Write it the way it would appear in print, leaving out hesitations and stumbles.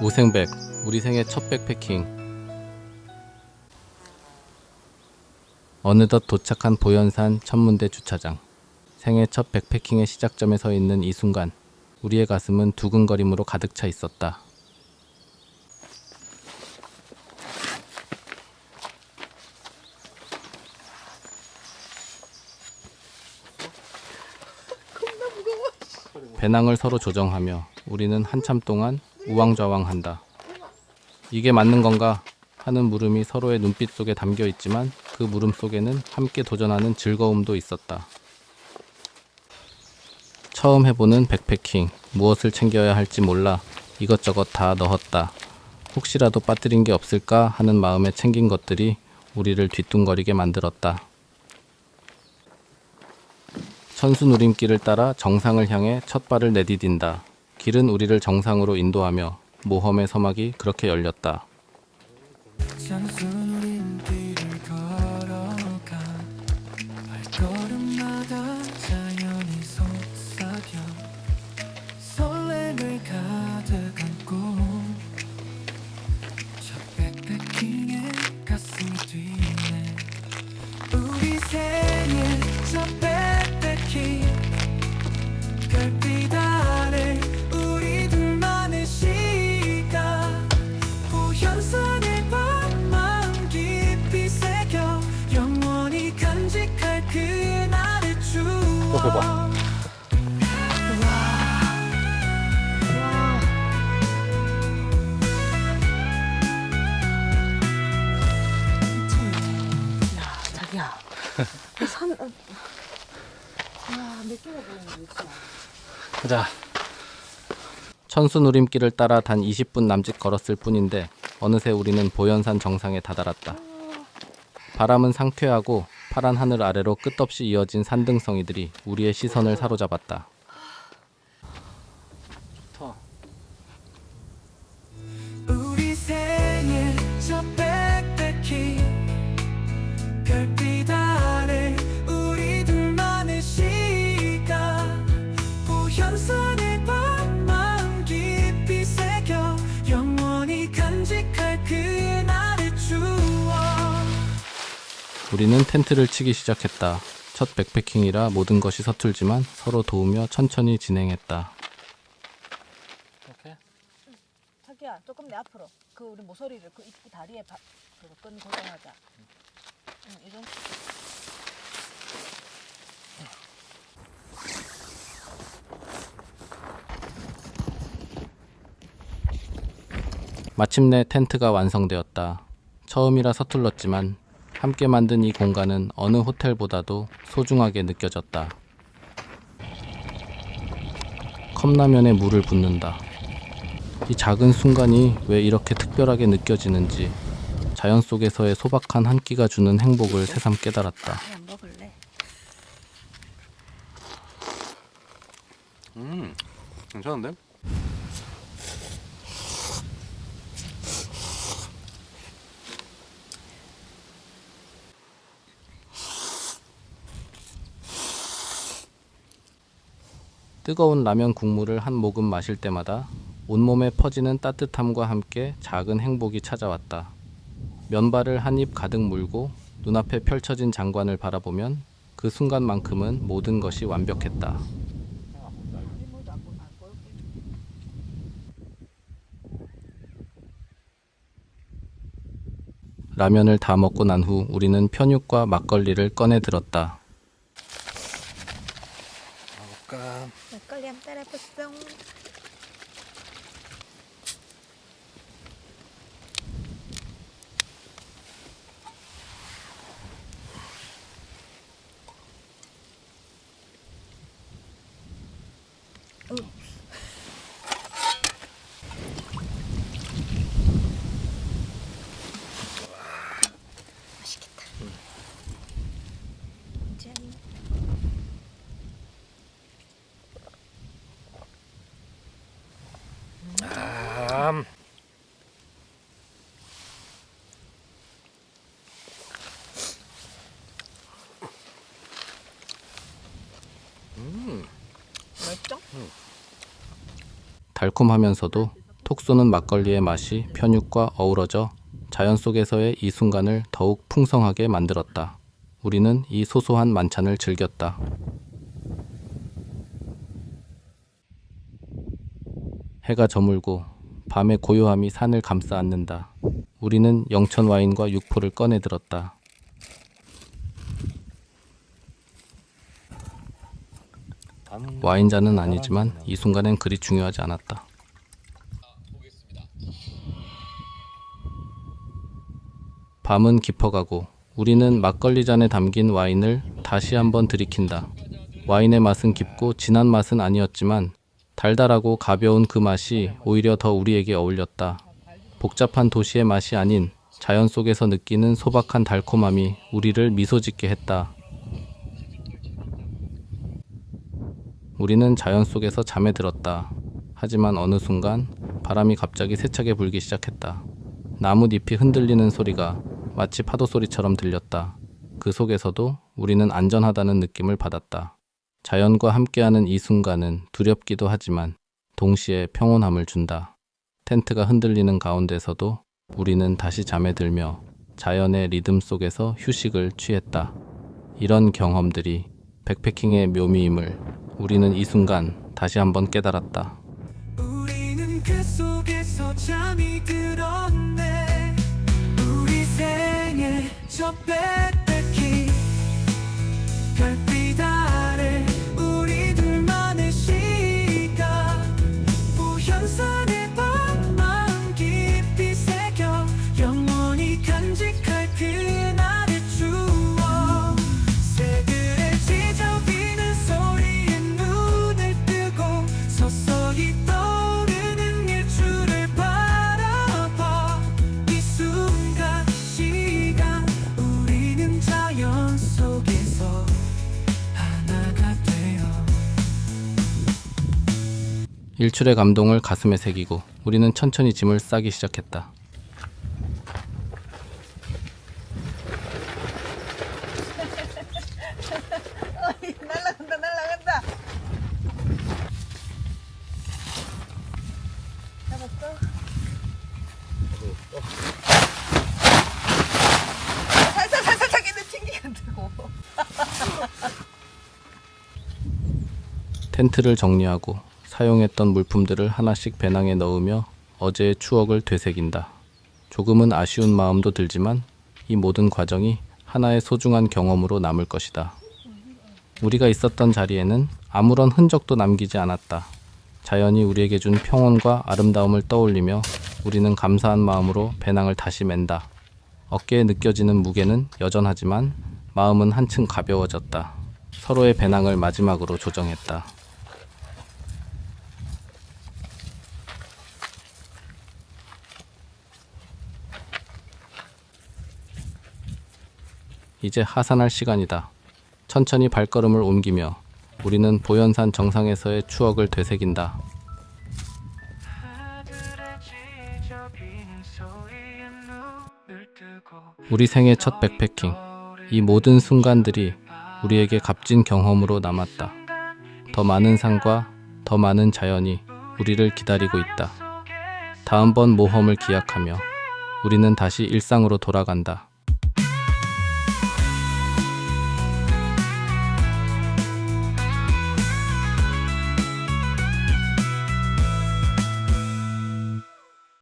우생백, 우리 생애 첫 백패킹. 어느덧 도착한 보현산 천문대 주차장. 생애 첫 백패킹의 시작점에 서 있는 이 순간, 우리의 가슴은 두근거림으로 가득 차 있었다. 배낭을 서로 조정하며 우리는 한참 동안 우왕좌왕한다. 이게 맞는 건가? 하는 물음이 서로의 눈빛 속에 담겨 있지만 그 물음 속에는 함께 도전하는 즐거움도 있었다. 처음 해보는 백패킹, 무엇을 챙겨야 할지 몰라 이것저것 다 넣었다. 혹시라도 빠뜨린 게 없을까 하는 마음에 챙긴 것들이 우리를 뒤뚱거리게 만들었다. 천수 누림길을 따라 정상을 향해 첫 발을 내디딘다. 길은 우리를 정상으로 인도하며 모험의 서막이 그렇게 열렸다. 천수 누림길을 걸어가 발걸음마다 자연이 속삭여 설렘을 가득 안고 첫 백패킹에 가슴이 뛰네. 우리 생일 첫 백패킹 별빛 아래 우리 둘만의 시간 보현산의 밤만 깊이 새겨 영원히 간직할 그날의 추억. 야, 자기야. 산, 와, 몇 개가 보이는지 있지? 가자. 천수 누림길을 따라 단 20분 남짓 걸었을 뿐인데 어느새 우리는 보현산 정상에 다다랐다. 바람은 상쾌하고 파란 하늘 아래로 끝없이 이어진 산등성이들이 우리의 시선을 사로잡았다. 좋다. 우리 생일 첫 백패킹 별빛 아래 우리 둘만의 시간 보현산의 밤만 깊이 새겨 영원히 간직할 그날의 추억. 우리는 텐트를 치기 시작했다. 첫 백패킹이라 모든 것이 서툴지만 서로 도우며 천천히 진행했다. 자기야, 조금 내 앞으로. 그 우리 모서리를 그 이 다리에 그거 끈 고정하자. 이 정도. 마침내 텐트가 완성되었다. 처음이라 서툴렀지만 함께 만든 이 공간은 어느 호텔보다도 소중하게 느껴졌다. 컵라면에 물을 붓는다. 이 작은 순간이 왜 이렇게 특별하게 느껴지는지 자연 속에서의 소박한 한 끼가 주는 행복을 새삼 깨달았다. 그냥 먹을래? 괜찮은데? 뜨거운 라면 국물을 한 모금 마실 때마다 온몸에 퍼지는 따뜻함과 함께 작은 행복이 찾아왔다. 면발을 한 입 가득 물고 눈앞에 펼쳐진 장관을 바라보면 그 순간만큼은 모든 것이 완벽했다. 라면을 다 먹고 난 후 우리는 편육과 막걸리를 꺼내 들었다. 가볼까? 막걸리 한 따라 뽀송. 맛있겠다. 짠. 맛있죠? 달콤하면서도 톡 쏘는 막걸리의 맛이 편육과 어우러져 자연 속에서의 이 순간을 더욱 풍성하게 만들었다. 우리는 이 소소한 만찬을 즐겼다. 해가 저물고 밤의 고요함이 산을 감싸 안는다. 우리는 영천 와인과 육포를 꺼내 들었다. 와인잔은 아니지만 이 순간엔 그리 중요하지 않았다. 밤은 깊어가고 우리는 막걸리 잔에 담긴 와인을 다시 한번 들이킨다. 와인의 맛은 깊고 진한 맛은 아니었지만 달달하고 가벼운 그 맛이 오히려 더 우리에게 어울렸다. 복잡한 도시의 맛이 아닌 자연 속에서 느끼는 소박한 달콤함이 우리를 미소 짓게 했다. 우리는 자연 속에서 잠에 들었다. 하지만 어느 순간 바람이 갑자기 세차게 불기 시작했다. 나뭇잎이 흔들리는 소리가 마치 파도 소리처럼 들렸다. 그 속에서도 우리는 안전하다는 느낌을 받았다. 자연과 함께하는 이 순간은 두렵기도 하지만 동시에 평온함을 준다. 텐트가 흔들리는 가운데서도 우리는 다시 잠에 들며 자연의 리듬 속에서 휴식을 취했다. 이런 경험들이 백패킹의 묘미임을 우리는 이 순간 다시 한번 깨달았다. 우리는 그 속에서 잠이 들었네. 우리 생일 저 백패킹 별빛 아래 우리 둘만의 시간 우연산의 밤만 깊이 새겨 영원히 간직할 그날의 추억 새들의 지저귀는 소리에 눈을 뜨고 서서히 떠오르는 일출을 바라봐 이 순간 시간 우리는 자연 속에서 하나가 되어 일출의 감동을 가슴에 새기고 우리는 천천히 짐을 싸기 시작했다. 날라간다 날라간다. 잡았어? 살살 자기는 튕기간다고. 텐트를 정리하고 사용했던 물품들을 하나씩 배낭에 넣으며 어제의 추억을 되새긴다. 조금은 아쉬운 마음도 들지만 이 모든 과정이 하나의 소중한 경험으로 남을 것이다. 우리가 있었던 자리에는 아무런 흔적도 남기지 않았다. 자연이 우리에게 준 평온과 아름다움을 떠올리며 우리는 감사한 마음으로 배낭을 다시 맨다. 어깨에 느껴지는 무게는 여전하지만 마음은 한층 가벼워졌다. 서로의 배낭을 마지막으로 조정했다. 이제 하산할 시간이다. 천천히 발걸음을 옮기며 우리는 보현산 정상에서의 추억을 되새긴다. 우리 생애 첫 백패킹. 이 모든 순간들이 우리에게 값진 경험으로 남았다. 더 많은 산과 더 많은 자연이 우리를 기다리고 있다. 다음번 모험을 기약하며 우리는 다시 일상으로 돌아간다.